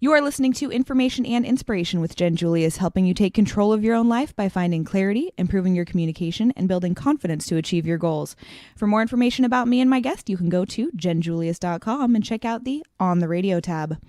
You are listening to Information and Inspiration with Jen Julius, helping you take control of your own life by finding clarity, improving your communication, and building confidence to achieve your goals. For more information about me and my guest, you can go to jenjulius.com and check out the On the Radio tab.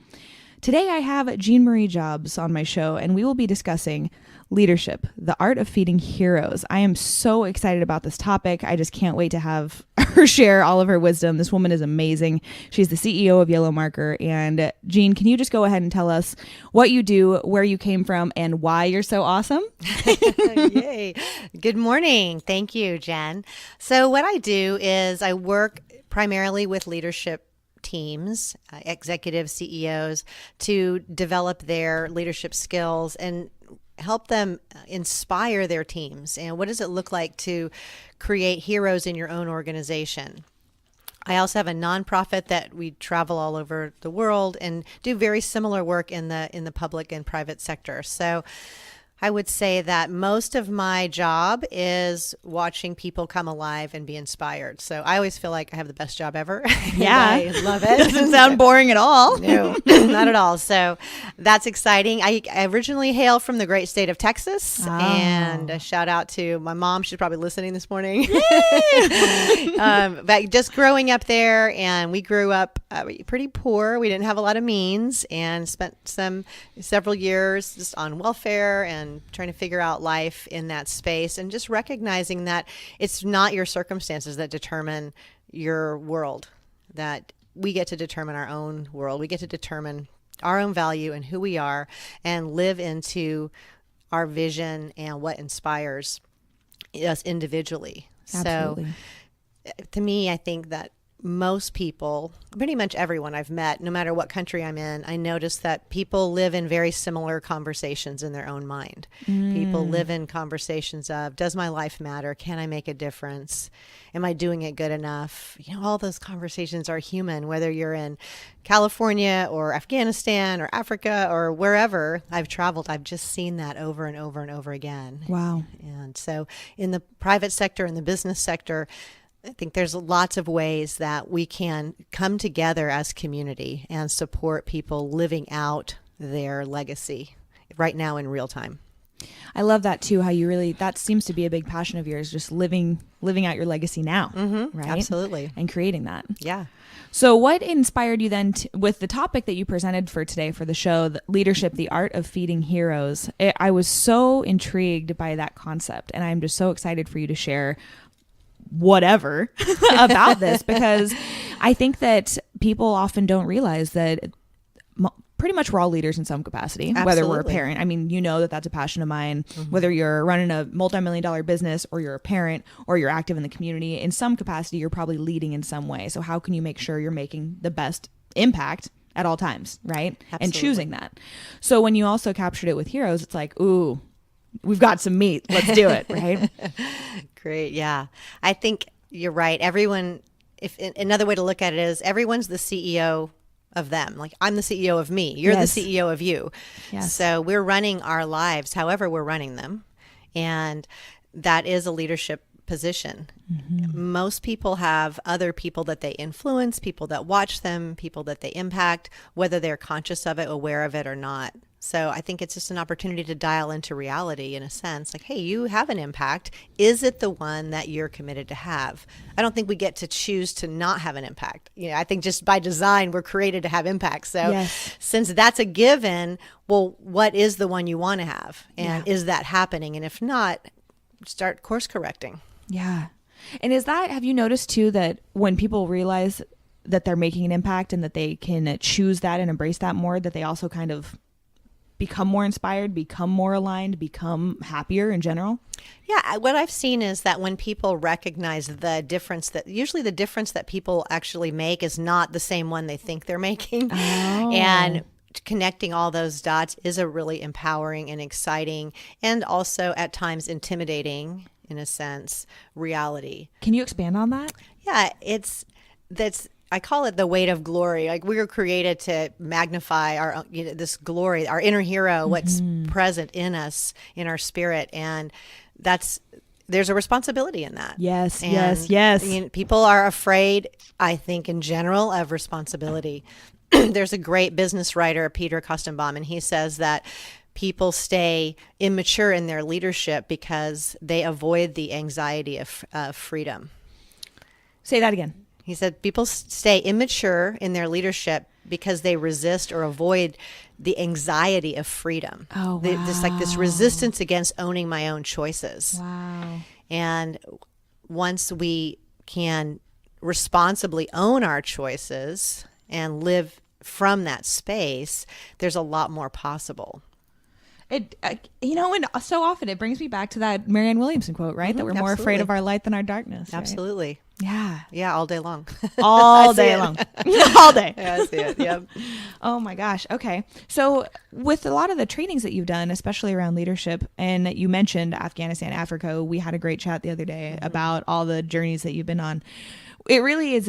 Today I have Jean Marie Jobs on my show, and we will be discussing leadership, the art of feeding heroes. I am so excited about this topic. I just can't wait to have her share all of her wisdom. This woman is amazing. She's the CEO of Yellow Marker. And Jean, can you just go ahead and tell us what you do, where you came from, and why you're so awesome? Yay. Good morning. Thank you, Jen. So what I do is I work primarily with leadership teams, executive CEOs, to develop their leadership skills and help them inspire their teams. And what does it look like to create heroes in your own organization? I also have a nonprofit that we travel all over the world and do very similar work in the public and private sector. So I would say that most of my job is watching people come alive and be inspired. So I always feel like I have the best job ever. Yeah. I love it. Doesn't sound boring at all. No, not at all. So that's exciting. I originally hail from the great state of Texas. And a shout out to my mom. She's probably listening this morning. But just growing up there, and we grew up pretty poor. We didn't have a lot of means and spent several years just on welfare and trying to figure out life in that space, and just recognizing that it's not your circumstances that determine your world, that we get to determine our own world. We get to determine our own value and who we are and live into our vision and what inspires us individually. Absolutely. So to me, I think that most people, pretty much everyone I've met, no matter what country I'm in, I notice that people live in very similar conversations in their own mind. People live in conversations of, does my life matter? Can I make a difference? Am I doing it good enough? You know, all those conversations are human, whether you're in California or Afghanistan or Africa or wherever I've traveled. I've just seen that over and over and over again. Wow. And so in the private sector and the business sector, I think there's lots of ways that we can come together as community and support people living out their legacy right now in real time. I love that too, how you really, that seems to be a big passion of yours, just living out your legacy now, right? Absolutely. And creating that. Yeah. So what inspired you then with the topic that you presented for today for the show, the leadership, the art of feeding heroes? I was so intrigued by that concept, and I'm just so excited for you to share whatever about this, because I think that people often don't realize that pretty much we're all leaders in some capacity. Absolutely. Whether we're a parent. I mean, you know that that's a passion of mine. Whether you're running a multi-million-dollar business or you're a parent or you're active in the community, in some capacity, you're probably leading in some way. So how can you make sure you're making the best impact at all times, right? Absolutely. And choosing that. So when you also captured it with heroes, it's like, ooh, we've got some meat. Let's do it, right? Great. Yeah. I think you're right. Everyone, if another way to look at it is, everyone's the CEO of them. Like, I'm the CEO of me. You're the CEO of you. Yes. So we're running our lives however we're running them. And that is a leadership position. Most people have other people that they influence, people that watch them, people that they impact, whether they're conscious of it, aware of it or not. So I think it's just an opportunity to dial into reality in a sense, like, hey, you have an impact. Is it the one that you're committed to have? I don't think we get to choose to not have an impact. You know, I think just by design, we're created to have impact. So since that's a given, well, what is the one you want to have? And is that happening? And if not, start course correcting. Yeah. And have you noticed too, that when people realize that they're making an impact and that they can choose that and embrace that more, that they also kind of become more inspired, become more aligned, become happier in general? Yeah, what I've seen is that when people recognize the difference, that usually the difference that people actually make is not the same one they think they're making. And connecting all those dots is a really empowering and exciting, and also at times intimidating, in a sense, reality. Can you expand on that? Yeah, I call it the weight of glory. Like, we were created to magnify our, this glory, our inner hero, what's present in us, in our spirit. And there's a responsibility in that. Yes, and, yes. people are afraid, I think, in general, of responsibility. there's a great business writer, Peter Kostenbaum, and he says that people stay immature in their leadership because they avoid the anxiety of freedom. Say that again. He said people stay immature in their leadership because they resist or avoid the anxiety of freedom. Oh, wow. This resistance against owning my own choices. Wow. And once we can responsibly own our choices and live from that space, there's a lot more possible. And so often it brings me back to that Marianne Williamson quote, right? That we're more afraid of our light than our darkness. Right? Absolutely. Yeah. Yeah, all day long. All day long. All day. Yeah, I see it. Yep. Oh my gosh. Okay. So with a lot of the trainings that you've done, especially around leadership, and you mentioned Afghanistan, Africa, we had a great chat the other day about all the journeys that you've been on. It really is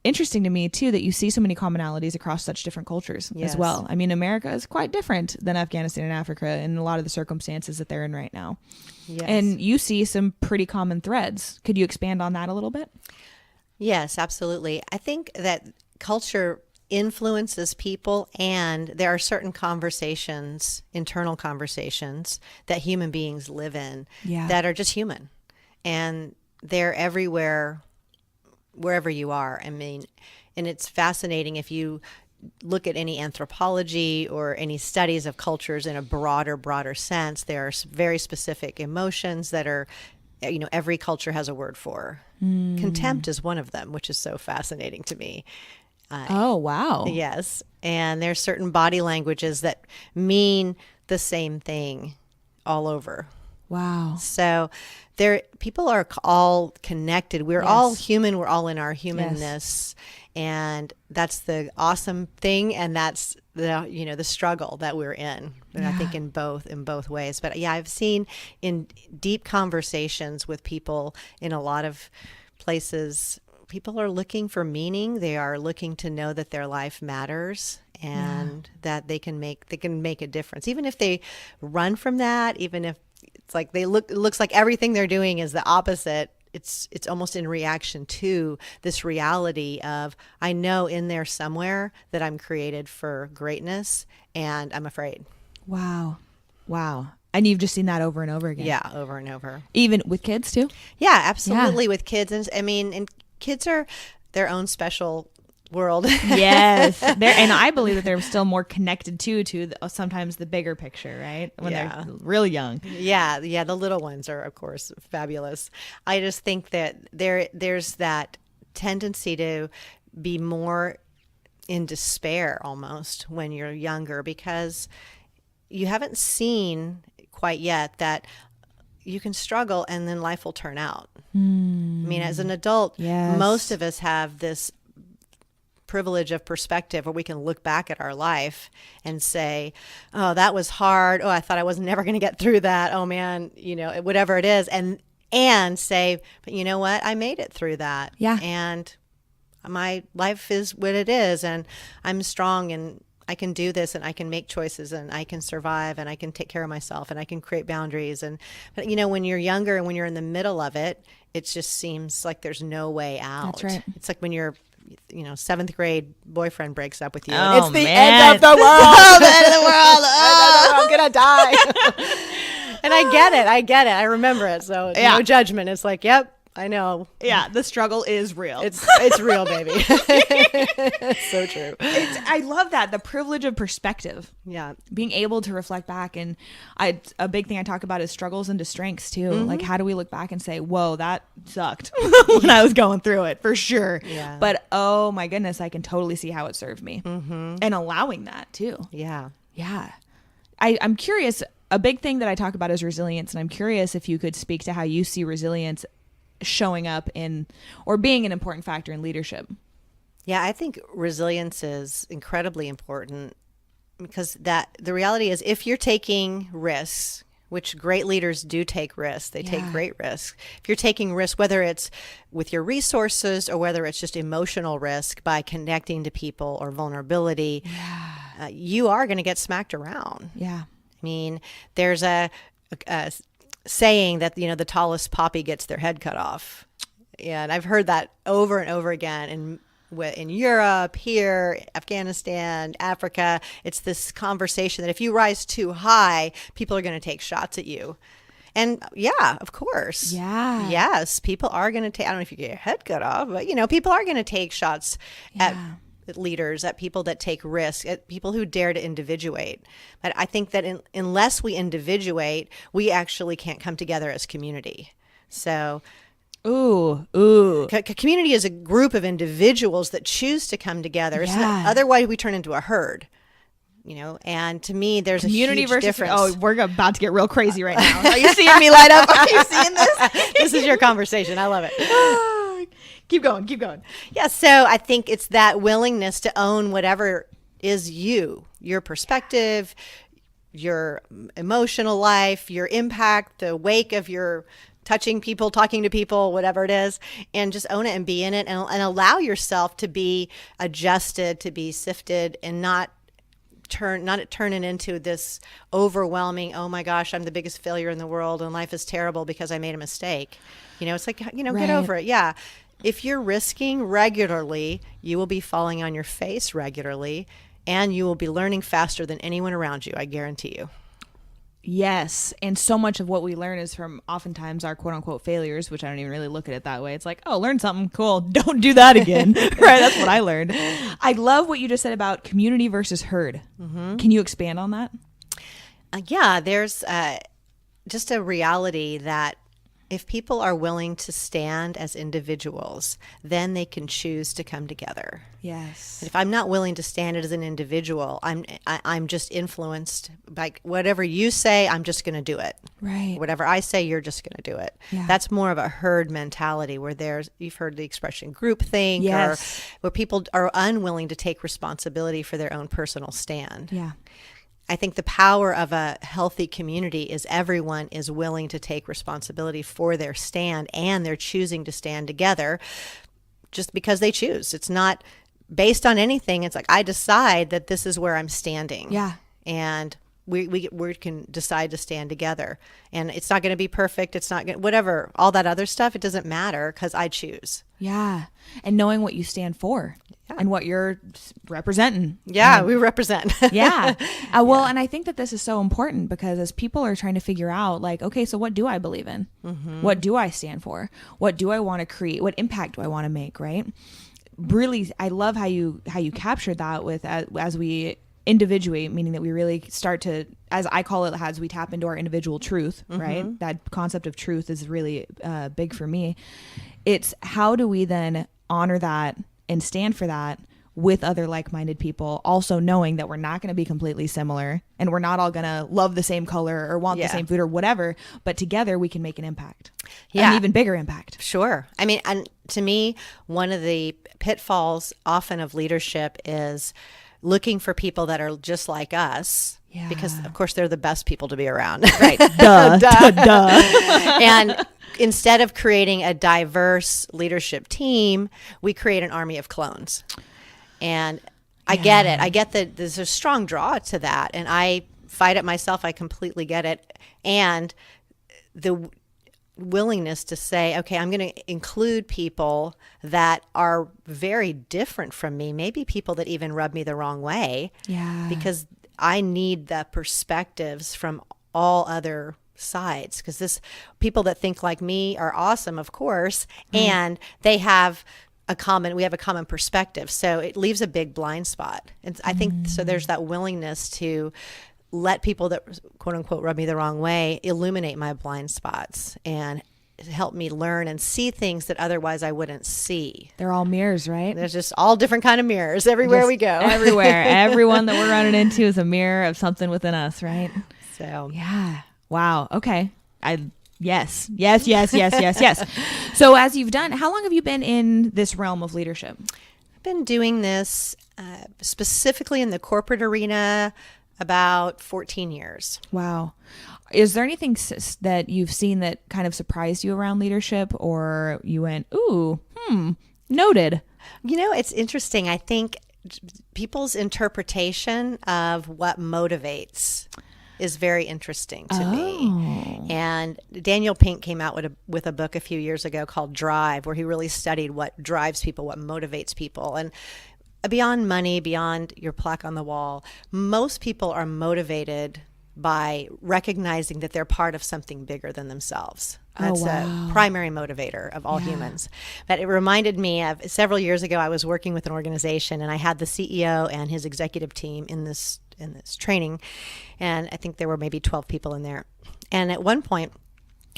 interesting to me, too, that you see so many commonalities across such different cultures as well. I mean, America is quite different than Afghanistan and Africa in a lot of the circumstances that they're in right now. Yes. And you see some pretty common threads. Could you expand on that a little bit? Yes, absolutely. I think that culture influences people, and there are certain conversations, internal conversations, that human beings live in that are just human. And they're everywhere, wherever you are. I mean, and it's fascinating if you look at any anthropology or any studies of cultures in a broader sense. There are very specific emotions that are, every culture has a word for. Contempt is one of them, which is so fascinating to me. Oh, wow. Yes. And there's certain body languages that mean the same thing all over. Wow. So people are all connected. We're all human. We're all in our humanness. And that's the awesome thing. And that's the struggle that we're in. And I think in both ways. But yeah, I've seen in deep conversations with people in a lot of places, people are looking for meaning. They are looking to know that their life matters and that they can make a difference. Even if they run from that, even if it's like it looks like everything they're doing is the opposite. It's almost in reaction to this reality of, I know in there somewhere that I'm created for greatness, and I'm afraid. Wow. And you've just seen that over and over again. Yeah, over and over. Even with kids too? Yeah, absolutely. Yeah. With kids. And I mean, and kids are their own special world. Yes. And I believe that they're still more connected to sometimes the bigger picture, right? When they're really young. Yeah. The little ones are, of course, fabulous. I just think that there's that tendency to be more in despair almost when you're younger, because you haven't seen quite yet that you can struggle and then life will turn out. I mean, as an adult, most of us have this privilege of perspective where we can look back at our life and say, oh, that was hard. Oh, I thought I was never going to get through that. Oh man, whatever it is. And say, but you know what? I made it through that. Yeah. And my life is what it is. And I'm strong, and I can do this, and I can make choices, and I can survive, and I can take care of myself, and I can create boundaries. But when you're younger and when you're in the middle of it, it just seems like there's no way out. That's right. It's like when your 7th grade boyfriend breaks up with you. Oh, it's the man. end of the world. The end of the world. Oh, I'm gonna die. And I get it. I remember it. So no judgment. It's like, yep, I know. Yeah, the struggle is real. It's real, baby. It's so true. I love that, the privilege of perspective. Yeah, being able to reflect back, and a big thing I talk about is struggles into strengths too. Like, how do we look back and say, "Whoa, that sucked" when I was going through it, for sure. Yeah. But oh my goodness, I can totally see how it served me, and allowing that too. Yeah. I'm curious. A big thing that I talk about is resilience, and I'm curious if you could speak to how you see resilience showing up in, or being an important factor in leadership. Yeah, I think resilience is incredibly important, because the reality is, if you're taking risks, which great leaders do take risks, they take great risks. If you're taking risks, whether it's with your resources or whether it's just emotional risk by connecting to people or vulnerability, you are going to get smacked around. Yeah. I mean, there's a saying that, the tallest poppy gets their head cut off. And I've heard that over and over again. And in Europe, here, Afghanistan, Africa. It's this conversation that if you rise too high, people are going to take shots at you. And yeah, of course. Yeah. Yes, people are going to take, I don't know if you get your head cut off, but people are going to take shots at leaders, at people that take risks, at people who dare to individuate. But I think that unless we individuate, we actually can't come together as community. So community is a group of individuals that choose to come together. Otherwise, we turn into a herd. And to me, there's community a huge versus difference. Oh, we're about to get real crazy right now. Are you seeing me light up? Are you seeing this? This is your conversation. I love it. Keep going. Yeah, so I think it's that willingness to own whatever is your perspective, your emotional life, your impact, the wake of your touching people, talking to people, whatever it is, and just own it and be in it and allow yourself to be adjusted, to be sifted, and not turn it into this overwhelming, oh my gosh, I'm the biggest failure in the world and life is terrible because I made a mistake. It's like, Right. Get over it. Yeah. If you're risking regularly, you will be falling on your face regularly, and you will be learning faster than anyone around you, I guarantee you. Yes. And so much of what we learn is from oftentimes our quote unquote failures, which I don't even really look at it that way. It's like, oh, learn something cool. Don't do that again. Right. That's what I learned. I love what you just said about community versus herd. Mm-hmm. Can you expand on that? There's just a reality that if people are willing to stand as individuals, then they can choose to come together. Yes. If I'm not willing to stand as an individual, I'm just influenced by whatever you say. I'm just going to do it. Right. Whatever I say, you're just going to do it. Yeah. That's more of a herd mentality where you've heard the expression groupthink, yes. or where people are unwilling to take responsibility for their own personal stand. Yeah. I think the power of a healthy community is everyone is willing to take responsibility for their stand, and they're choosing to stand together just because they choose. It's not based on anything. It's like, I decide that this is where I'm standing. Yeah. And we can decide to stand together. And it's not going to be perfect. It's not going to, whatever, all that other stuff, it doesn't matter because I choose. Yeah. And knowing what you stand for. Yeah. And what you're representing. Yeah, we represent. Yeah. And I think that this is so important because as people are trying to figure out, like, okay, so what do I believe in? Mm-hmm. What do I stand for? What do I want to create? What impact do I want to make? Right. Really, I love how you captured that with as we individuate, meaning that we really start to, as I call it, as we tap into our individual truth. Mm-hmm. Right. That concept of truth is really big for me. It's how do we then honor that and stand for that with other like-minded people, also knowing that we're not going to be completely similar and we're not all going to love the same color or want the same food or whatever, but together we can make an impact. An even bigger impact. Sure. I mean, and to me, one of the pitfalls often of leadership is looking for people that are just like us. Yeah. Because of course they're the best people to be around. Right. Duh. Duh. And instead of creating a diverse leadership team, we create an army of clones. And I get it. I get that there's a strong draw to that. And I fight it myself. I completely get it. And the willingness to say, okay, I'm going to include people that are very different from me, maybe people that even rub me the wrong way. Yeah. Because I need the perspectives from all other sides, because people that think like me are awesome, of course, and we have a common perspective. So it leaves a big blind spot. And I think so there's that willingness to let people that quote unquote rub me the wrong way illuminate my blind spots and help me learn and see things that otherwise I wouldn't see. They're all mirrors, right? There's just all different kind of mirrors everywhere we go. Everywhere. Everyone that we're running into is a mirror of something within us, right? So yeah. Wow. Okay. Yes. So as you've done, how long have you been in this realm of leadership? I've been doing this specifically in the corporate arena about 14 years. Wow. Is there anything that you've seen that kind of surprised you around leadership, or you went, ooh, noted? It's interesting. I think people's interpretation of what motivates is very interesting to me. And Daniel Pink came out with a book a few years ago called Drive, where he really studied what drives people, what motivates people. And beyond money, beyond your plaque on the wall, most people are motivated by recognizing that they're part of something bigger than themselves. That's a primary motivator of all humans. But it reminded me of several years ago, I was working with an organization, and I had the CEO and his executive team in this training, and I think there were maybe 12 people in there. And at one point,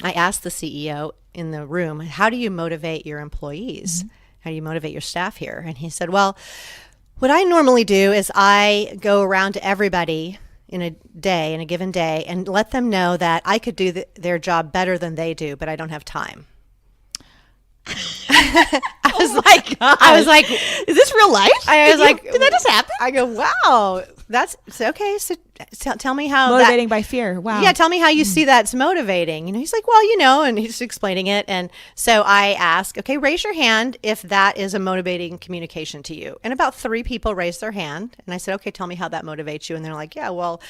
I asked the CEO in the room, how do you motivate your employees? How do you motivate your staff here? And he said, well, what I normally do is I go around to everybody in a given day, and let them know that I could do their job better than they do, but I don't have time. I was like, is this real life? Did that just happen? I go, wow, that's okay. So tell me how motivating by fear. Wow. Yeah, tell me how you see that's motivating. He's like, well, and he's explaining it. And so I ask, okay, raise your hand if that is a motivating communication to you. And about 3 people raised their hand. And I said, okay, tell me how that motivates you. And they're like, yeah, well,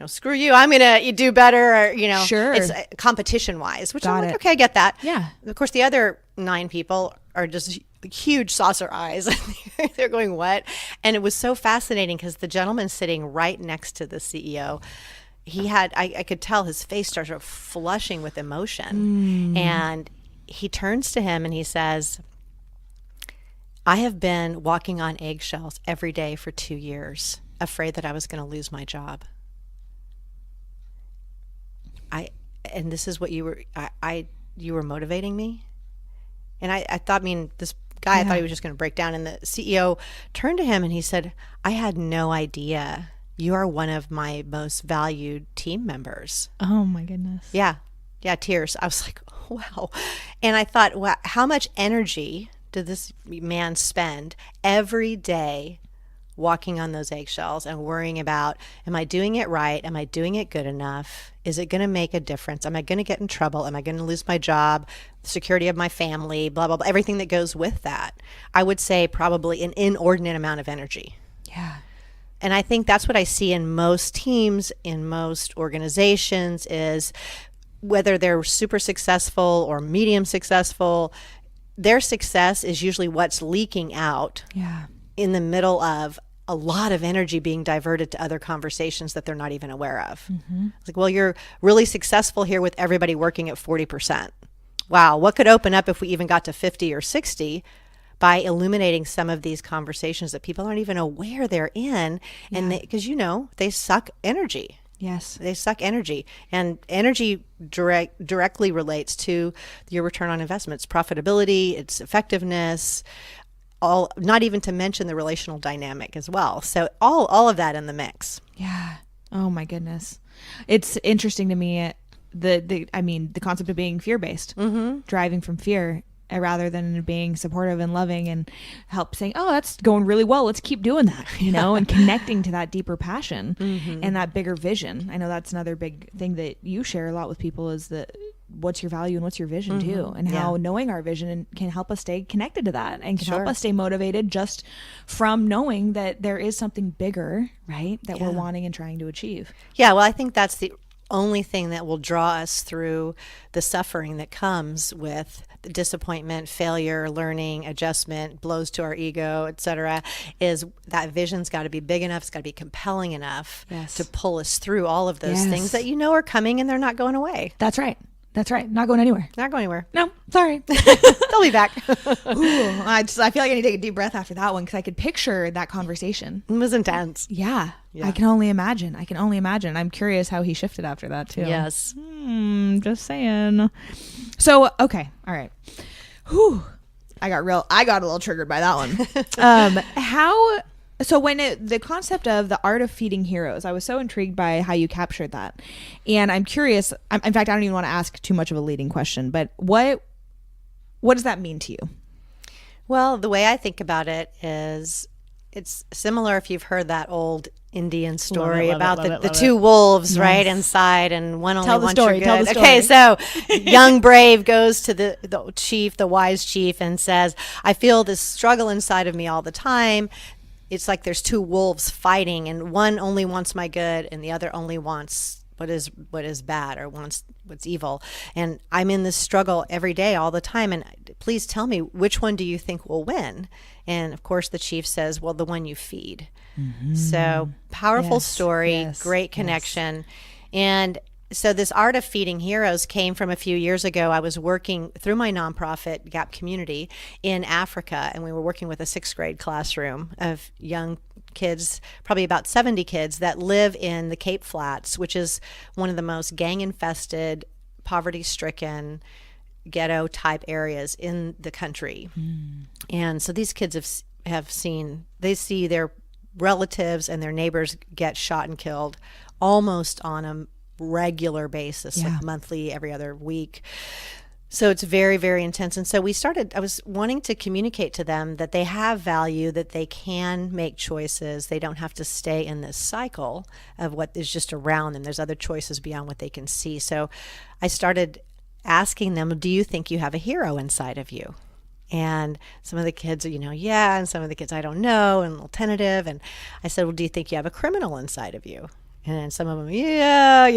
screw you. I'm going to do better. Or, sure. It's competition wise, which I'm like, okay, I get that. Yeah. Of course, the other 9 people are just huge saucer eyes. They're going, what? And it was so fascinating because the gentleman sitting right next to the CEO, I could tell his face started flushing with emotion. And he turns to him and he says, I have been walking on eggshells every day for 2 years, afraid that I was going to lose my job. And this is what you were motivating me? And I thought, this guy, I thought he was just going to break down. And the CEO turned to him and he said, I had no idea you are one of my most valued team members. Oh my goodness. Yeah. Yeah. Tears. I was like, oh, wow. And I thought, wow, how much energy did this man spend every day walking on those eggshells and worrying about, am I doing it right? Am I doing it good enough? Is it going to make a difference? Am I going to get in trouble? Am I going to lose my job? Security of my family, blah, blah, blah, everything that goes with that. I would say probably an inordinate amount of energy. Yeah. And I think that's what I see in most teams, in most organizations, is whether they're super successful or medium successful, their success is usually what's leaking out in the middle of a lot of energy being diverted to other conversations that they're not even aware of. It's like, well, you're really successful here with everybody working at 40%. Wow, what could open up if we even got to 50 or 60 by illuminating some of these conversations that people aren't even aware they're in? And because, they suck energy. Yes. They suck energy. And energy directly relates to your return on investments, profitability, its effectiveness, not even to mention the relational dynamic as well. So all of that in the mix. Yeah. Oh my goodness. It's interesting to me, the concept of being fear-based, driving from fear rather than being supportive and loving and help saying, oh, that's going really well. Let's keep doing that, and connecting to that deeper passion and that bigger vision. I know that's another big thing that you share a lot with people is that what's your value and what's your vision too, and how knowing our vision can help us stay connected to that and can help us stay motivated just from knowing that there is something bigger, right, that we're wanting and trying to achieve. Yeah, well, I think that's the only thing that will draw us through the suffering that comes with the disappointment, failure, learning, adjustment, blows to our ego, etc. Is that vision's got to be big enough, it's got to be compelling enough to pull us through all of those things that are coming and they're not going away. That's right. That's right. Not going anywhere. Not going anywhere. No, sorry. They'll be back. Ooh, I feel like I need to take a deep breath after that one because I could picture that conversation. It was intense. Yeah. I can only imagine. I'm curious how he shifted after that too. Yes. Just saying. So, okay. All right. Whew. I got a little triggered by that one. So when the concept of the art of feeding heroes, I was so intrigued by how you captured that. And I'm curious, in fact, I don't even want to ask too much of a leading question, but what does that mean to you? Well, the way I think about it is it's similar if you've heard that old Indian story about the two wolves, right, inside, and one only wants your good. Tell the story. Okay, so young brave goes to the chief, the wise chief, and says, I feel this struggle inside of me all the time. It's like there's two wolves fighting and one only wants my good and the other only wants what is bad or what's evil. And I'm in this struggle every day, all the time. And please tell me, which one do you think will win? And of course, the chief says, well, the one you feed. So powerful story, great connection. And so this art of feeding heroes came from a few years ago. I was working through my nonprofit Gap Community in Africa, and we were working with a 6th grade classroom of young kids, probably about 70 kids that live in the Cape Flats, which is one of the most gang-infested, poverty-stricken, ghetto-type areas in the country. And so these kids they see their relatives and their neighbors get shot and killed almost on a regular basis, like monthly, every other week. So it's very, very intense. And so I was wanting to communicate to them that they have value, that they can make choices. They don't have to stay in this cycle of what is just around them. There's other choices beyond what they can see. So I started asking them, do you think you have a hero inside of you? And some of the kids are, yeah. And some of the kids, I don't know, and a little tentative. And I said, well, do you think you have a criminal inside of you? And some of them, yeah,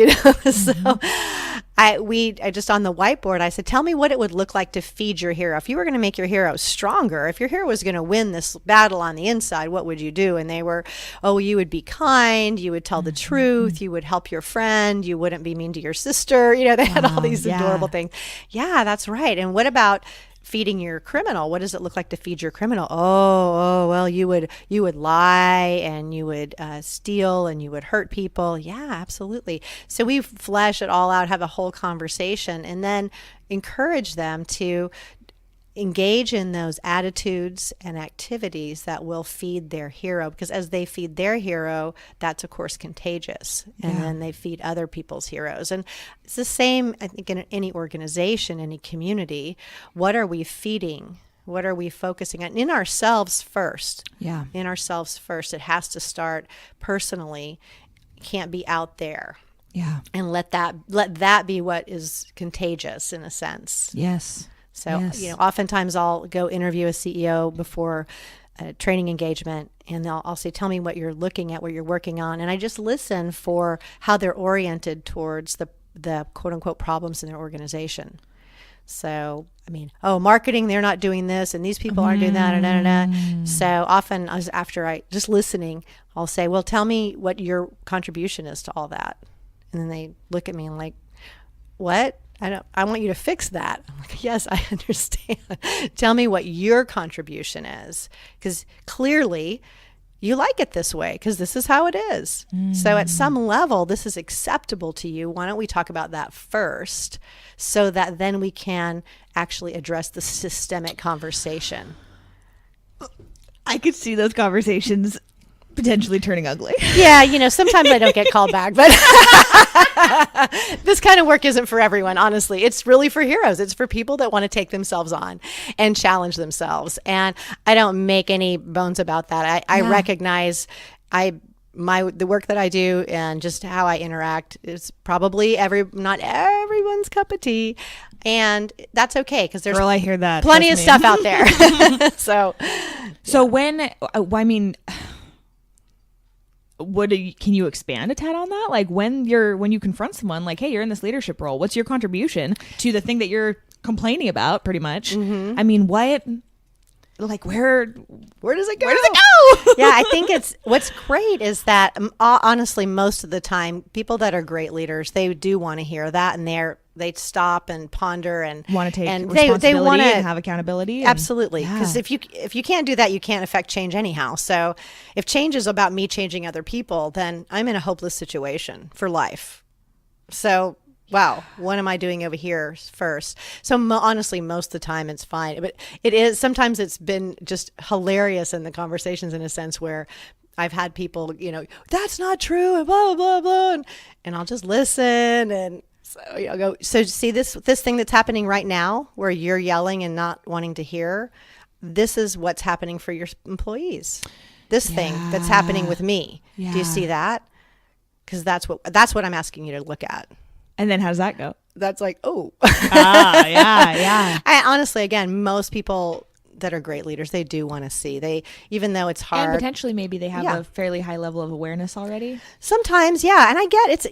So I just on the whiteboard, I said, tell me what it would look like to feed your hero. If you were going to make your hero stronger, if your hero was going to win this battle on the inside, what would you do? And they were, you would be kind, you would tell the truth, you would help your friend, you wouldn't be mean to your sister. They had all these adorable things. Yeah, that's right. And what about feeding your criminal? What does it look like to feed your criminal? Well, you would lie, and you would steal, and you would hurt people. Yeah, absolutely. So we flesh it all out, have a whole conversation, and then encourage them to engage in those attitudes and activities that will feed their hero, because as they feed their hero, that's of course contagious, and then they feed other people's heroes. And it's the same, I think, in any organization, any community. What are we feeding? What are we focusing on? In ourselves first. Yeah. In ourselves first. It has to start personally. It can't be out there. Yeah. And let that be what is contagious, in a sense. Yes. So, oftentimes I'll go interview a CEO before a training engagement, and I'll say, tell me what you're looking at, what you're working on. And I just listen for how they're oriented towards the quote unquote problems in their organization. So, marketing, they're not doing this, and these people aren't doing that. So often after I just listening, I'll say, well, tell me what your contribution is to all that. And then they look at me and like, what? I want you to fix that. I'm like, yes, I understand. Tell me what your contribution is, because clearly you like it this way, because this is how it is. So at some level, this is acceptable to you. Why don't we talk about that first, so that then we can actually address the systemic conversation? I could see those conversations potentially turning ugly. Yeah, sometimes I don't get called back, but this kind of work isn't for everyone, honestly. It's really for heroes. It's for people that want to take themselves on and challenge themselves. And I don't make any bones about that. I recognize the work that I do and just how I interact is probably not everyone's cup of tea. And that's okay, because there's I hear that. Plenty of stuff out there. So when, can you expand a tad on that? Like when you confront someone like, hey, you're in this leadership role, what's your contribution to the thing that you're complaining about, pretty much? What, like where does it go? Yeah, I think what's great is that honestly, most of the time, people that are great leaders, they do want to hear that, and they stop and ponder and want to take responsibility, they want to have accountability. Absolutely, because if you can't do that, you can't affect change anyhow. So if change is about me changing other people, then I'm in a hopeless situation for life. So wow, what am I doing over here first? So honestly, most of the time it's fine, but sometimes it's been just hilarious in the conversations, in a sense where I've had people, that's not true, and blah, blah, blah, and I'll just listen. And so I'll go, so see this thing that's happening right now where you're yelling and not wanting to hear, this is what's happening for your employees. This thing that's happening with me. Yeah. Do you see that? Because that's what I'm asking you to look at. And then how does that go? That's like, oh. Yeah. I honestly, again, most people, that are great leaders, they do want to see. They, even though it's hard. And potentially maybe they have a fairly high level of awareness already. Sometimes, yeah. And I get it's,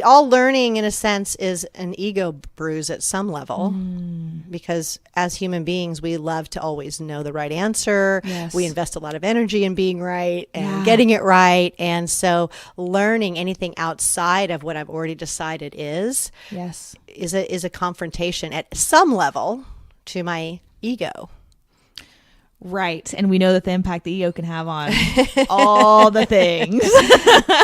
all learning in a sense is an ego bruise at some level, because as human beings, we love to always know the right answer. Yes. We invest a lot of energy in being right and getting it right. And so learning anything outside of what I've already decided is a confrontation at some level to my ego. Right. And we know that the impact the ego can have on all the things.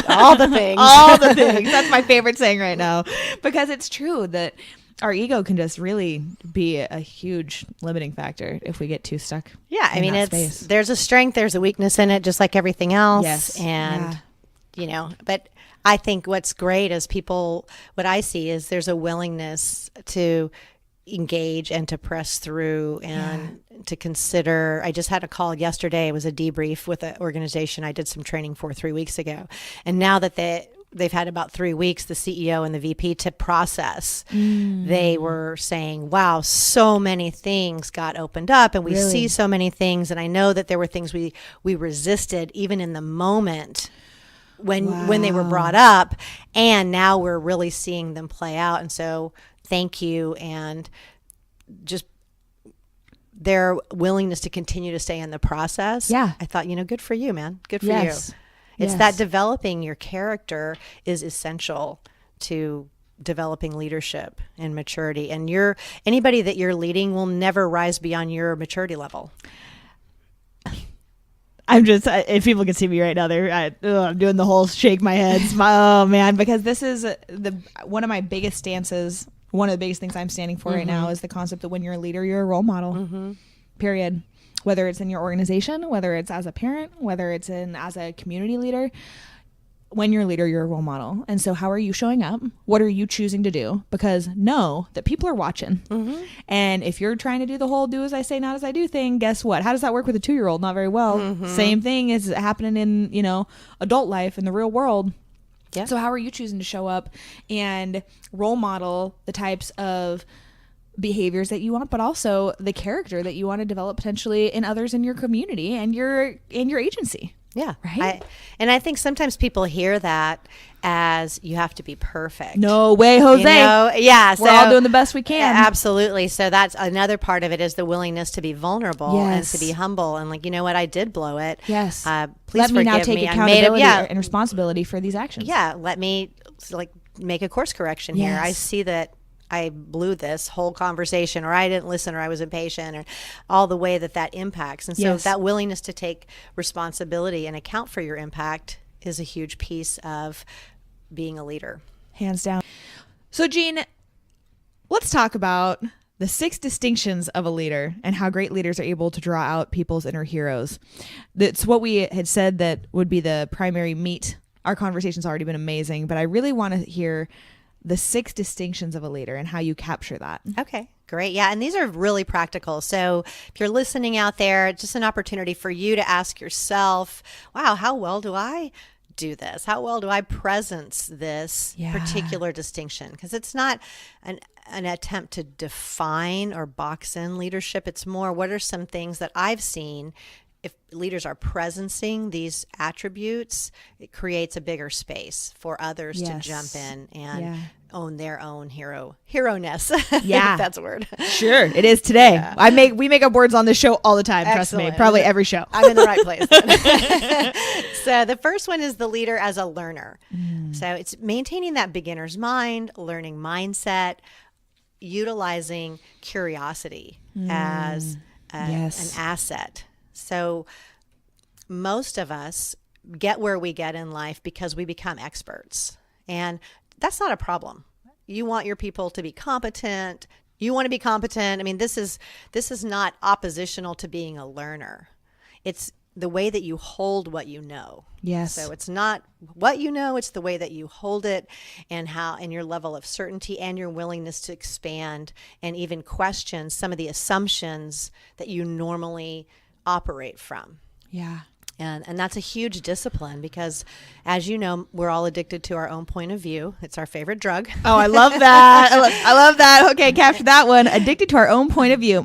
All the things. All the things. That's my favorite saying right now. Because it's true that our ego can just really be a huge limiting factor if we get too stuck. Yeah. I mean, there's a strength, there's a weakness in it, just like everything else. Yes. And, but I think what's great is what I see is there's a willingness to engage and to press through and to consider. I just had a call yesterday. It was a debrief with an organization I did some training for 3 weeks ago. And now that they've had about 3 weeks, the CEO and the VP to process, they were saying, wow, so many things got opened up and we see so many things. And I know that there were things we resisted even in the moment when they were brought up. And now we're really seeing them play out. And so thank you. And just their willingness to continue to stay in the process. Yeah. I thought, good for you, man. Good for you. It's that developing your character is essential to developing leadership and maturity. And anybody that you're leading will never rise beyond your maturity level. I'm just, if people can see me right now, I'm doing the whole shake my head. Oh man, because this is one of my biggest stances. One of the biggest things I'm standing for right now is the concept that when you're a leader, you're a role model, period. Whether it's in your organization, whether it's as a parent, whether it's as a community leader, when you're a leader, you're a role model. And so how are you showing up? What are you choosing to do? Because know that people are watching. And if you're trying to do the whole do as I say, not as I do thing, guess what? How does that work with a 2-year-old? Not very well. Same thing is happening in, adult life, in the real world. Yeah. So how are you choosing to show up and role model the types of behaviors that you want, but also the character that you want to develop potentially in others in your community and your agency? Yeah. Right. I think sometimes people hear that as you have to be perfect. No way, Jose. Yeah. We're all doing the best we can. Absolutely. So that's another part of it, is the willingness to be vulnerable and to be humble. And like, you know what, I did blow it. Yes. Please let me now take accountability and responsibility for these actions. Yeah. Let me make a course correction here. I see that I blew this whole conversation, or I didn't listen, or I was impatient, or all the way that impacts. And so that willingness to take responsibility and account for your impact is a huge piece of being a leader. Hands down. So Jean, let's talk about the 6 distinctions of a leader and how great leaders are able to draw out people's inner heroes. That's what we had said that would be the primary meat. Our conversation's already been amazing, but I really want to hear the 6 distinctions of a leader and how you capture that. Okay, great. Yeah, and these are really practical. So if you're listening out there, it's just an opportunity for you to ask yourself, wow, how well do I do this? How well do I presence this particular distinction? Because it's not an attempt to define or box in leadership. It's more, what are some things that I've seen? If leaders are presencing these attributes, it creates a bigger space for others to jump in and own their own hero-ness. Yeah. If that's a word. Sure, it is today. Yeah. We make up words on this show all the time. Excellent. Trust me, probably every show. I'm in the right place. So the first one is the leader as a learner. So it's maintaining that beginner's mind, learning mindset, utilizing curiosity as an asset. So most of us get where we get in life because we become experts, and that's not a problem. You want your people to be competent. You want to be competent. I mean, this is not oppositional to being a learner. It's the way that you hold what you know. Yes. So it's not what you know, it's the way that you hold it, and your level of certainty and your willingness to expand and even question some of the assumptions that you normally operate from. Yeah. And that's a huge discipline because, as you know, we're all addicted to our own point of view. It's our favorite drug. Oh, I love that. I love that. Okay, capture that one. Addicted to our own point of view.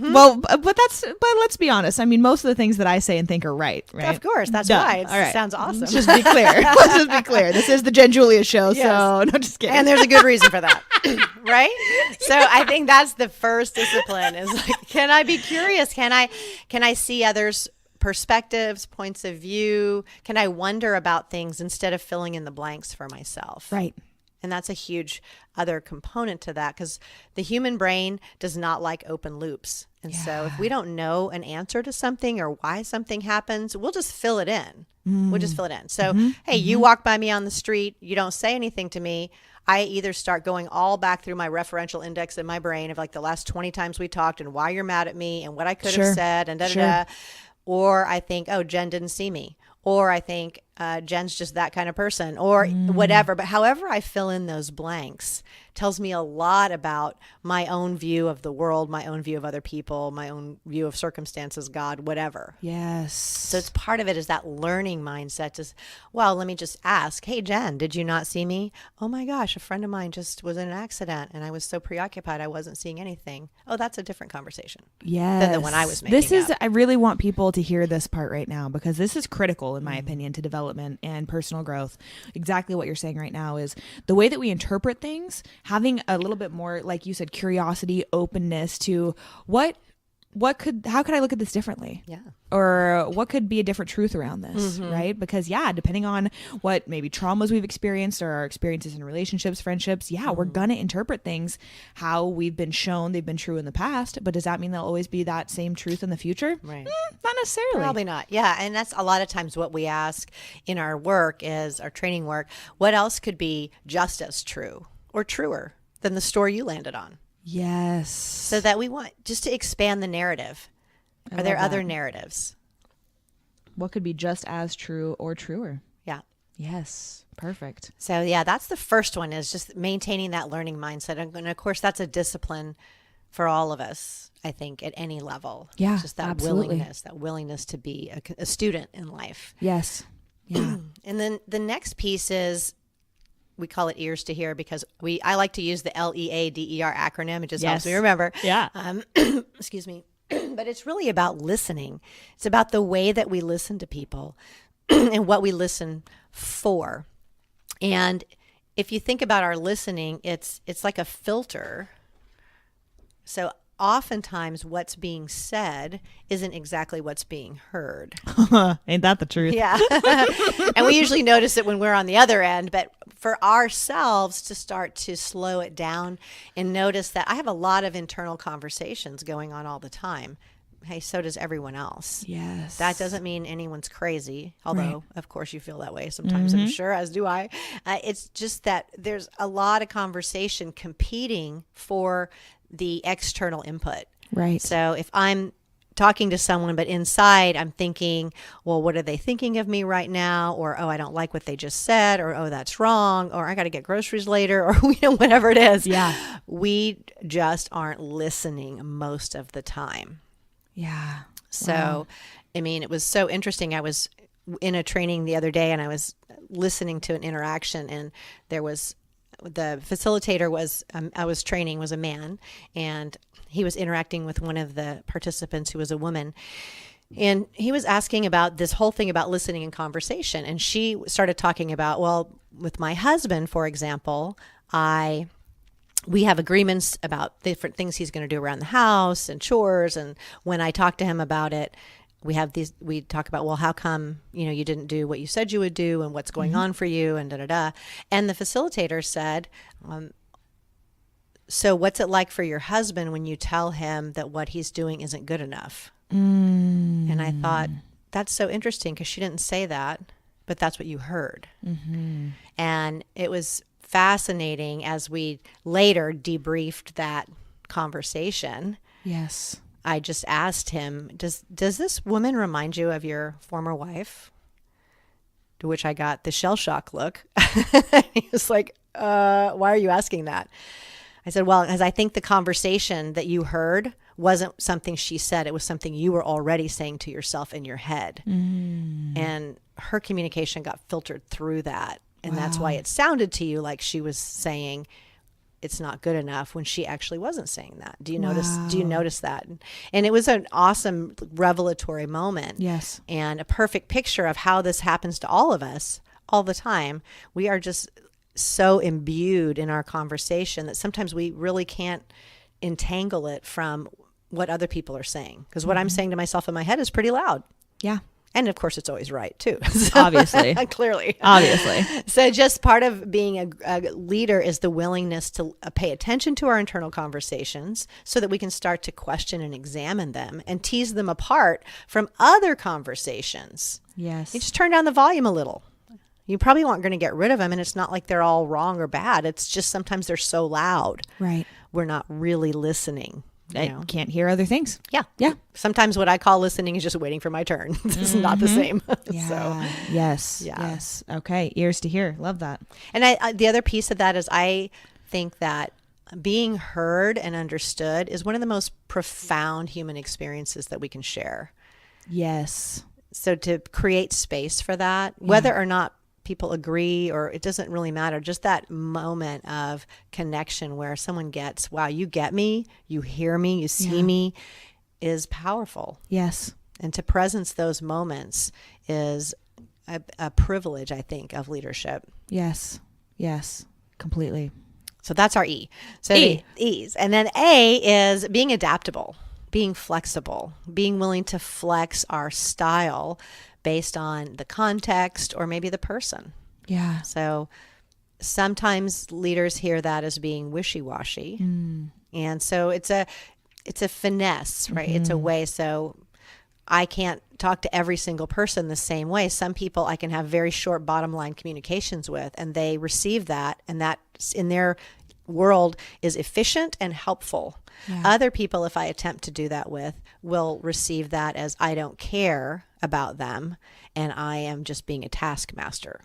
Well, but let's be honest. I mean, most of the things that I say and think are right? Of course. That's Duh. why. All right. Sounds awesome. Let's just be clear. Let's just be clear. This is the Jen Julius show, Yes. so no, just kidding. And there's a good reason for that. Right? So I think that's the first discipline is like, can I be curious? Can I see others' perspectives, points of view? Can I wonder about things instead of filling in the blanks for myself? Right. And that's a huge other component to that because the human brain does not like open loops. And so if we don't know an answer to something or why something happens, we'll just fill it in. We'll just fill it in. So, hey, you walk by me on the street, you don't say anything to me. I either start going all back through my referential index in my brain of like the last 20 times we talked and why you're mad at me and what I could have said and da-da-da. Or I think, oh, Jen didn't see me. Or I think Jen's just that kind of person or whatever. But however I fill in those blanks tells me a lot about my own view of the world, my own view of other people, my own view of circumstances, God, whatever. Yes. So it's part of it is that learning mindset is, well, let me just ask, hey, Jen, did you not see me? Oh my gosh, a friend of mine just was in an accident and I was so preoccupied I wasn't seeing anything. Oh, that's a different conversation than the one I was making up. I really want people to hear this part right now because this is critical, in my opinion, to development and personal growth. Exactly what you're saying right now is the way that we interpret things, having a little bit more, like you said, curiosity, openness to how could I look at this differently? Yeah. Or what could be a different truth around this, right? Because depending on what maybe traumas we've experienced or our experiences in relationships, friendships, we're gonna interpret things how we've been shown they've been true in the past. But does that mean they'll always be that same truth in the future? Right. Not necessarily. Probably not. Yeah. And that's a lot of times what we ask in our work is our training work. What else could be just as true or truer than the story you landed on? Yes. So that we want just to expand the narrative. Are there other narratives? What could be just as true or truer? Yeah. Yes. Perfect. So that's the first one is just maintaining that learning mindset. And of course, that's a discipline for all of us, I think, at any level. Yeah, just that absolutely. willingness to be a student in life. Yes. Yeah. And then the next piece is, we call it ears to hear because I like to use the LEADER acronym. It just helps me remember. Yeah. Excuse me. But it's really about listening. It's about the way that we listen to people and what we listen for. And if you think about our listening, it's like a filter. So oftentimes what's being said isn't exactly what's being heard. Ain't that the truth? Yeah. And we usually notice it when we're on the other end, but for ourselves to start to slow it down and notice that I have a lot of internal conversations going on all the time. Hey, so does everyone else. Yes. That doesn't mean anyone's crazy, although, of course, you feel that way sometimes, I'm sure, as do I. It's just that there's a lot of conversation competing for the external input. Right. So if I'm talking to someone, but inside I'm thinking, well, what are they thinking of me right now? Or, oh, I don't like what they just said. Or, oh, that's wrong. Or I got to get groceries later. Or, whatever it is. Yeah. We just aren't listening most of the time. Yeah. So, I mean, it was so interesting. I was in a training the other day and I was listening to an interaction and there was the facilitator I was training was a man and he was interacting with one of the participants who was a woman. And he was asking about this whole thing about listening and conversation. And she started talking about, well, with my husband, for example, we have agreements about different things he's going to do around the house and chores. And when I talk to him about it, we talk about, well, how come, you didn't do what you said you would do and what's going on for you and da-da-da. And the facilitator said, so what's it like for your husband when you tell him that what he's doing isn't good enough? And I thought, that's so interesting because she didn't say that, but that's what you heard. And it was fascinating as we later debriefed that conversation. Yes. I just asked him, does this woman remind you of your former wife? To which I got the shell shock look. He was like, why are you asking that? I said, well, because I think the conversation that you heard wasn't something she said. It was something you were already saying to yourself in your head. And her communication got filtered through that. And that's why it sounded to you like she was saying, it's not good enough when she actually wasn't saying that. Do you notice that? And it was an awesome revelatory moment. Yes. And a perfect picture of how this happens to all of us all the time. We are just so imbued in our conversation that sometimes we really can't entangle it from what other people are saying. Because what I'm saying to myself in my head is pretty loud. Yeah. And of course, it's always right too. Obviously. Clearly. Obviously. So just part of being a leader is the willingness to pay attention to our internal conversations so that we can start to question and examine them and tease them apart from other conversations. Yes. You just turn down the volume a little. You probably aren't going to get rid of them, and it's not like they're all wrong or bad. It's just sometimes they're so loud. Right. We're not really listening. I can't hear other things. Yeah. Yeah. Sometimes what I call listening is just waiting for my turn. This is not the same. Yeah. So, yes. yeah. Yes. Okay. Ears to hear. Love that. and I the other piece of that is I think that being heard and understood is one of the most profound human experiences that we can share. Yes. So to create space for that, whether or not people agree or it doesn't really matter, just that moment of connection where someone gets, wow, you get me, you hear me, you see me, is powerful. Yes. And to presence those moments is a privilege, I think, of leadership. Yes. Yes. Completely. So that's our E. So E. the E's. And then A is being adaptable, being flexible, being willing to flex our style based on the context or maybe the person. Yeah. So sometimes leaders hear that as being wishy-washy. And so it's a finesse, right? It's a way. So I can't talk to every single person the same way. Some people I can have very short bottom line communications with, and they receive that, and that in their world is efficient and helpful. Yeah. Other people, if I attempt to do that with, will receive that as I don't care about them and I am just being a taskmaster.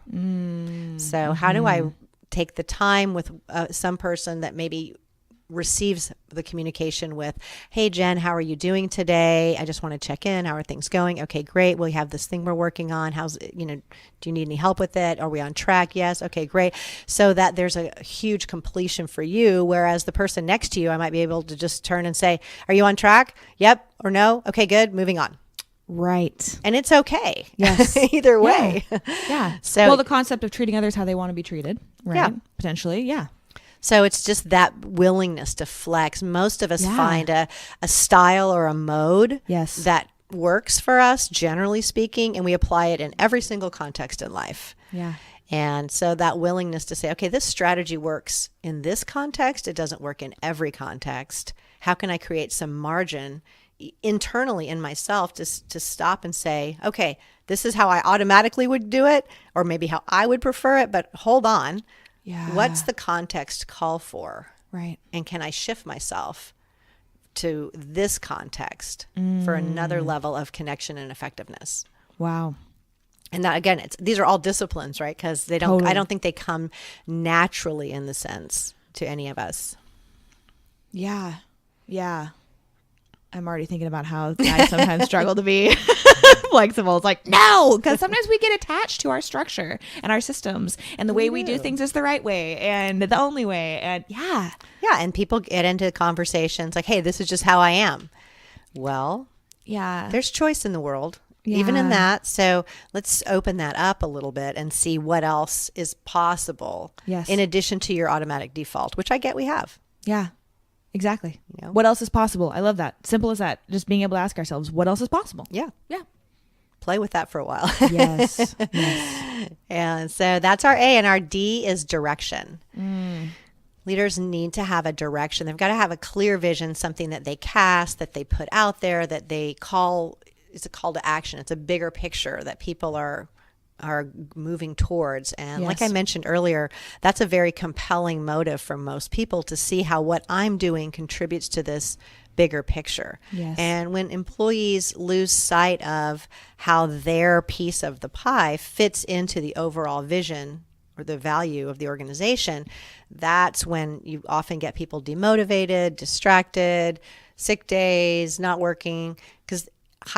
So how do I take the time with some person that maybe receives the communication with, hey, Jen, how are you doing today? I just want to check in. How are things going? Okay, great. We have this thing we're working on. How's, do you need any help with it? Are we on track? Yes. Okay, great. So that there's a huge completion for you. Whereas the person next to you, I might be able to just turn and say, are you on track? Yep or no? Okay, good. Moving on. Right. And it's okay. Yes. Either way. Yeah. So, well, the concept of treating others how they want to be treated, right? Yeah. Potentially. Yeah. So it's just that willingness to flex. Most of us find a style or a mode that works for us, generally speaking, and we apply it in every single context in life. Yeah. And so that willingness to say, okay, this strategy works in this context. It doesn't work in every context. How can I create some margin internally in myself to stop and say, okay, this is how I automatically would do it, or maybe how I would prefer it, but hold on. Yeah. What's the context call for? Right. And can I shift myself to this context for another level of connection and effectiveness? Wow. And that, again, these are all disciplines, right? Because they don't. Totally. I don't think they come naturally in the sense to any of us. Yeah. Yeah. I'm already thinking about how I sometimes struggle to be flexible. It's like, no, because sometimes we get attached to our structure and our systems and the way we do things is the right way and the only way. And yeah. And people get into conversations like, hey, this is just how I am. Well, yeah, there's choice in the world, even in that. So let's open that up a little bit and see what else is possible. Yes. In addition to your automatic default, which I get we have. Yeah. Exactly. What else is possible? I love that. Simple as that. Just being able to ask ourselves, what else is possible? Yeah. Yeah. Play with that for a while. Yes. Yes. And so that's our A, and our D is direction. Leaders need to have a direction. They've got to have a clear vision, something that they cast, that they put out there, that they call, it's a call to action. It's a bigger picture that people are moving towards. And like I mentioned earlier, that's a very compelling motive for most people to see how what I'm doing contributes to this bigger picture. Yes. And when employees lose sight of how their piece of the pie fits into the overall vision or the value of the organization, that's when you often get people demotivated, distracted, sick days, not working, because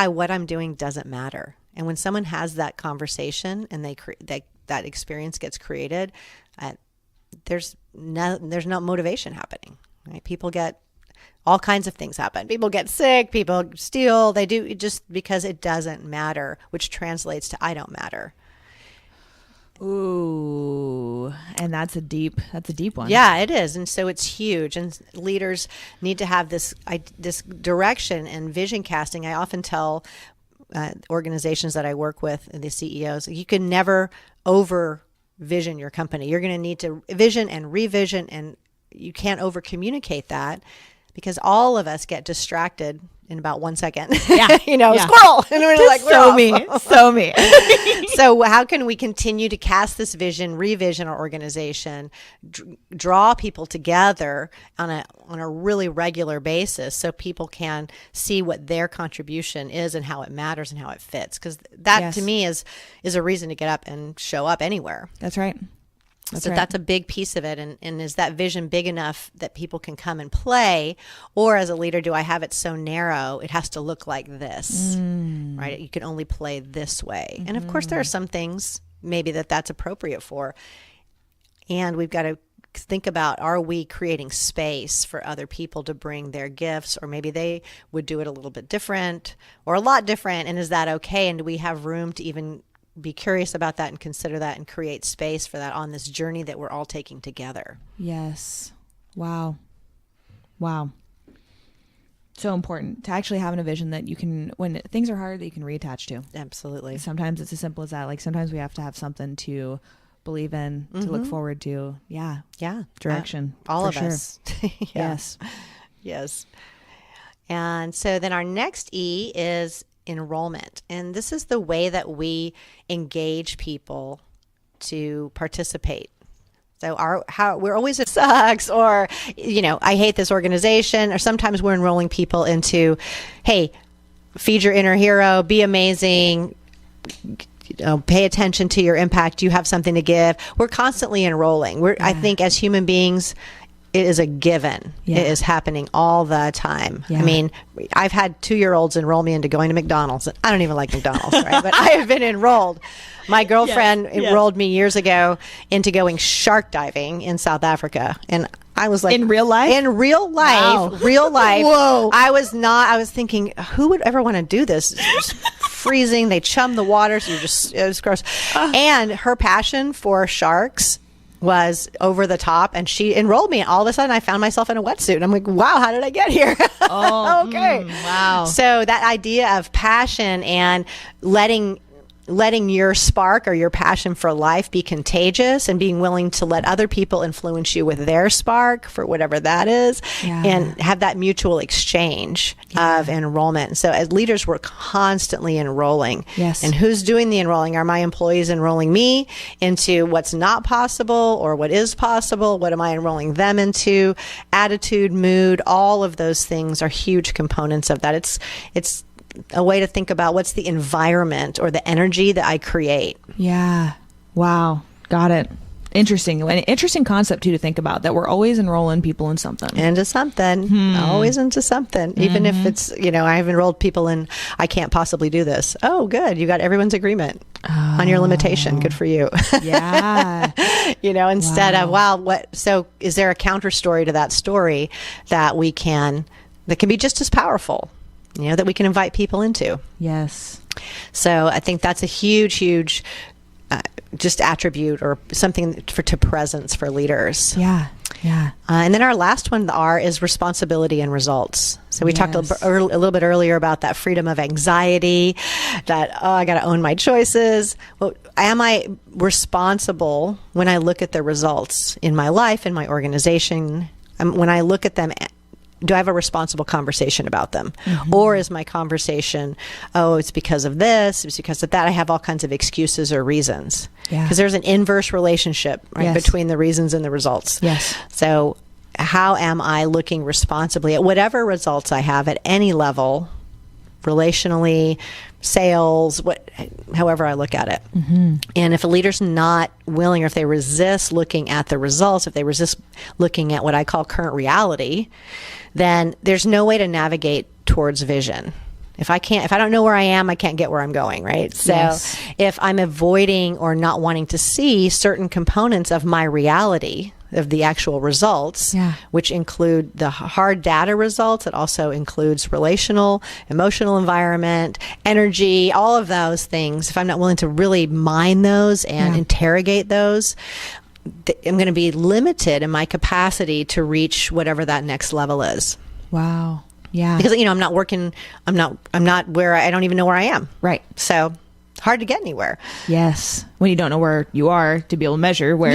what I'm doing doesn't matter. And when someone has that conversation and that experience gets created, there's no motivation happening, right? People get all kinds of things happen. People get sick, people steal, they do just because it doesn't matter, which translates to I don't matter. Ooh, and that's a deep one. Yeah, it is. And so it's huge. And leaders need to have this direction and vision casting. I often tell organizations that I work with, the CEOs, you can never over vision your company. You're going to need to vision and revision, and you can't over communicate that, because all of us get distracted in about 1 second. Yeah. Squirrel. And we're like, so me. So how can we continue to cast this vision, revision our organization, draw people together on a really regular basis so people can see what their contribution is and how it matters and how it fits? Because that to me is a reason to get up and show up anywhere. That's right. That's a big piece of it. And is that vision big enough that people can come and play? Or as a leader, do I have it so narrow, it has to look like this, right? You can only play this way. Mm-hmm. And of course, there are some things maybe that's appropriate for. And we've got to think about, are we creating space for other people to bring their gifts? Or maybe they would do it a little bit different or a lot different. And is that okay? And do we have room to even be curious about that and consider that and create space for that on this journey that we're all taking together? Yes. Wow. So important to actually having a vision that you can, when things are hard, that you can reattach to. Absolutely. Sometimes it's as simple as that. Like sometimes we have to have something to believe in, to look forward to. Yeah. Direction. All of us. Yes. Yes. And so then our next E is enrollment. And this is the way that we engage people to participate. So we're always, it sucks, or, I hate this organization, or sometimes we're enrolling people into, hey, feed your inner hero, be amazing, pay attention to your impact, you have something to give. We're constantly enrolling. I think as human beings, it is a given. Yeah. It is happening all the time. Yeah. I mean, I've had 2-year-olds enroll me into going to McDonald's. I don't even like McDonald's, right? But I have been enrolled. My girlfriend enrolled me years ago into going shark diving in South Africa. And I was like, in real life? In real life. Wow. Real life. Whoa. I was thinking, who would ever want to do this? It's just freezing. They chum the water. So it was gross. And her passion for sharks was over the top, and she enrolled me, and all of a sudden I found myself in a wetsuit, and I'm like, wow, how did I get here? Oh, okay. Wow. So that idea of passion and letting your spark or your passion for life be contagious, and being willing to let other people influence you with their spark for whatever that is, and have that mutual exchange of enrollment. So as leaders, we're constantly enrolling. Yes. And who's doing the enrolling? Are my employees enrolling me into what's not possible or what is possible? What am I enrolling them into? Attitude, mood, all of those things are huge components of that. It's a way to think about what's the environment or the energy that I create. Yeah. Wow. Got it. Interesting. An interesting concept too to think about, that we're always enrolling people in something. Into something. Always into something. Even if it's, I've enrolled people in, I can't possibly do this. Oh, good. You got everyone's agreement on your limitation. Good for you. Yeah. Instead of, so is there a counter story to that story that can be just as powerful? That we can invite people into. Yes. So I think that's a huge just attribute or something to presence for leaders. Yeah. And then our last one, the R, is responsibility and results. So we talked a little bit earlier about that freedom of anxiety, that, I got to own my choices. Well, am I responsible when I look at the results in my life, in my organization? When I look at them, do I have a responsible conversation about them? Mm-hmm. Or is my conversation, it's because of this, it's because of that? I have all kinds of excuses or reasons. Because there's an inverse relationship between the reasons and the results. Yes. So how am I looking responsibly at whatever results I have at any level, relationally, sales, however I look at it. Mm-hmm. And if a leader's not willing, or if they resist looking at the results, if they resist looking at what I call current reality, then there's no way to navigate towards vision. If I don't know where I am, I can't get where I'm going, right? So if I'm avoiding or not wanting to see certain components of my reality, of the actual results, which include the hard data results. It also includes relational, emotional environment, energy, all of those things. If I'm not willing to really mine those and interrogate those, I'm going to be limited in my capacity to reach whatever that next level is. Wow. Yeah. Because, I'm not working, I'm not where I don't even know where I am. Right. So hard to get anywhere. Yes. When you don't know where you are to be able to measure where.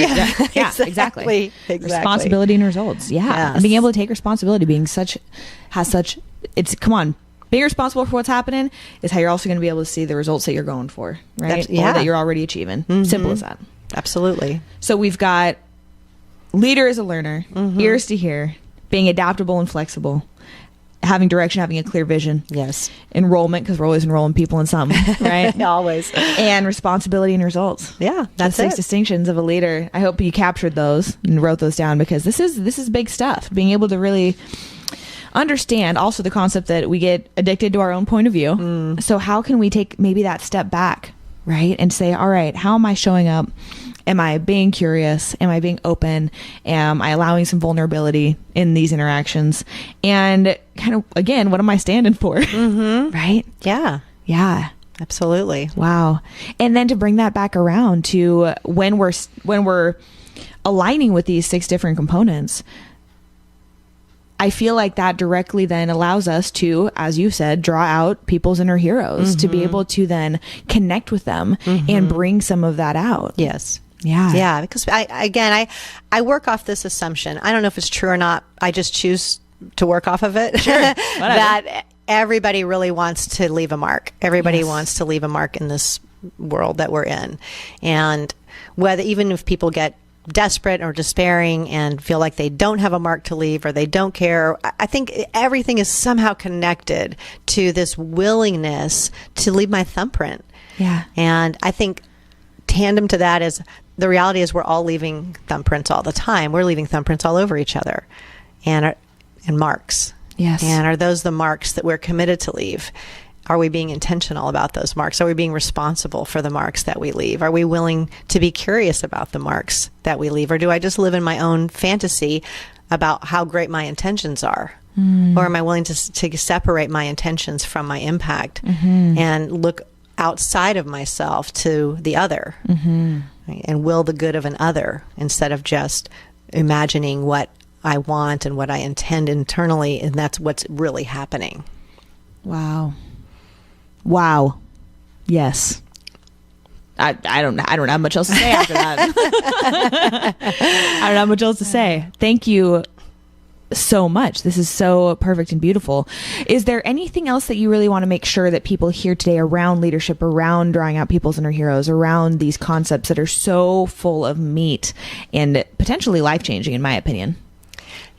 Exactly. Responsibility and results. Yeah. Yes. And being able to take responsibility, being being responsible for what's happening is how you're also going to be able to see the results that you're going for, right? Or that you're already achieving. Simple as that. Absolutely. So we've got leader as a learner, ears to hear, being adaptable and flexible, having direction, having a clear vision. Yes. Enrollment, because we're always enrolling people in something, right? Always. And responsibility and results. Yeah, that's the 6 distinctions of a leader. I hope you captured those and wrote those down, because this is big stuff. Being able to really understand also the concept that we get addicted to our own point of view. So how can we take maybe that step back, right? And say, all right, how am I showing up? Am I being curious? Am I being open? Am I allowing some vulnerability in these interactions? And kind of, again, what am I standing for? Right? Yeah. Yeah. Absolutely. Wow. And then to bring that back around to when we're aligning with these 6 different components, I feel like that directly then allows us to, as you said, draw out people's inner heroes, to be able to then connect with them and bring some of that out. Yes. Yeah. Yeah. Because I work off this assumption. I don't know if it's true or not. I just choose to work off of it. Sure. That everybody really wants to leave a mark. Everybody wants to leave a mark in this world that we're in. And even if people get desperate or despairing and feel like they don't have a mark to leave or they don't care, I think everything is somehow connected to this willingness to leave my thumbprint. Yeah. And I think tandem to that is the reality is we're all leaving thumbprints all the time. We're leaving thumbprints all over each other and marks. Yes. And are those the marks that we're committed to leave? Are we being intentional about those marks? Are we being responsible for the marks that we leave? Are we willing to be curious about the marks that we leave? Or do I just live in my own fantasy about how great my intentions are? Or am I willing to separate my intentions from my impact and look outside of myself to the other right? And will the good of an other instead of just imagining what I want and what I intend internally, and that's what's really happening. Wow. Yes. I don't have much else to say after that. I don't have much else to say. Thank you so much. This is so perfect and beautiful. Is there anything else that you really want to make sure that people hear today around leadership, around drawing out people's inner heroes, around these concepts that are so full of meat and potentially life-changing, in my opinion?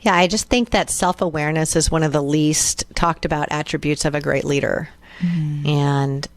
Yeah, I just think that self-awareness is one of the least talked about attributes of a great leader. And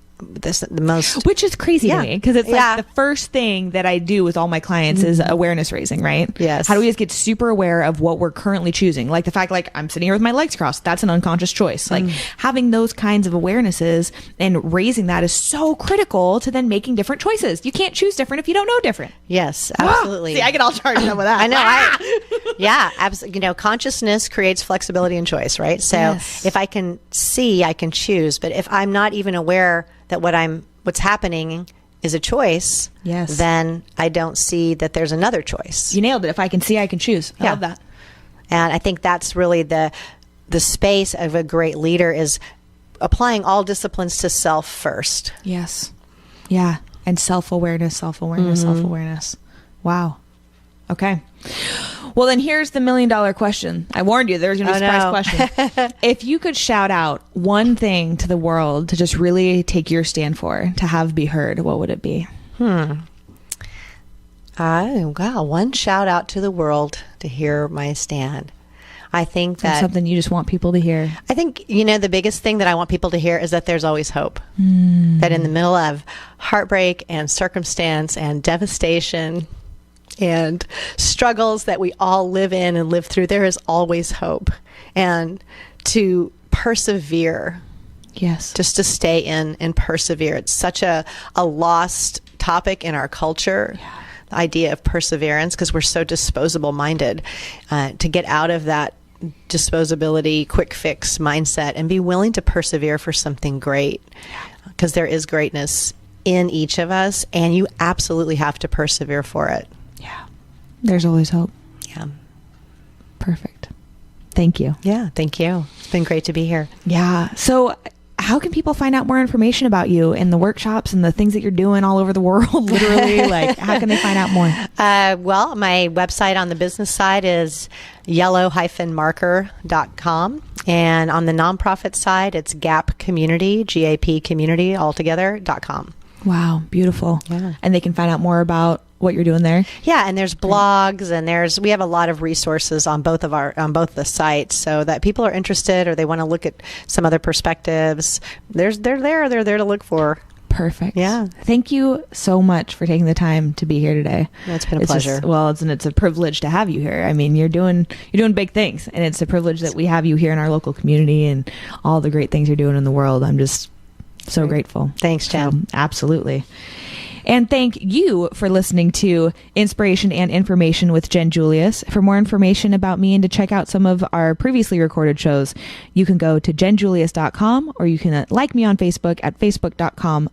which is crazy to me, because it's like the first thing that I do with all my clients is awareness raising, right? Yes. How do we just get super aware of what we're currently choosing? Like the fact, like I'm sitting here with my legs crossed, that's an unconscious choice. Like having those kinds of awarenesses and raising that is so critical to then making different choices. You can't choose different if you don't know different. Yes, absolutely. See, I get all charged up with that. I know. Yeah, absolutely. Consciousness creates flexibility and choice, right? So if I can see, I can choose. But if I'm not even aware that what's happening is a choice, then I don't see that there's another choice. You nailed it. If I can see, I can choose. I love that. And I think that's really the space of a great leader, is applying all disciplines to self first. Yes. Yeah. And self-awareness. Wow. Okay. Well, then here's the $1 million question. I warned you there's going to be a surprise question. If you could shout out one thing to the world to just really take your stand for, to have be heard, what would it be? Wow. One shout out to the world to hear my stand. I think that something you just want people to hear. I think, the biggest thing that I want people to hear is that there's always hope. That in the middle of heartbreak and circumstance and devastation and struggles that we all live in and live through, there is always hope. And to persevere. Yes. Just to stay in and persevere. It's such a lost topic in our culture. idea of perseverance, because we're so disposable minded, to get out of that disposability, quick fix mindset and be willing to persevere for something great, because there is greatness in each of us, and you absolutely have to persevere for it. Yeah. There's always hope. Yeah. Perfect. Thank you. Yeah. Thank you. It's been great to be here. Yeah. So how can people find out more information about you and the workshops and the things that you're doing all over the world, literally? Like, how can they find out more? Well, my website on the business side is yellow-marker.com. And on the nonprofit side, it's GAP Community, GAP Community altogether.com. Wow. Beautiful. Yeah. And they can find out more about what you're doing there. Yeah, and there's blogs, and we have a lot of resources on both the sites, so that people are interested or they want to look at some other perspectives. They're there to look for. Perfect. Yeah. Thank you so much for taking the time to be here today. It's been a pleasure. It's a privilege to have you here. I mean, you're doing big things, and it's a privilege that we have you here in our local community and all the great things you're doing in the world. I'm just so grateful. Thanks, Jen. Absolutely. And thank you for listening to Inspiration and Information with Jen Julius. For more information about me and to check out some of our previously recorded shows, you can go to jenjulius.com, or you can like me on Facebook at facebook.com/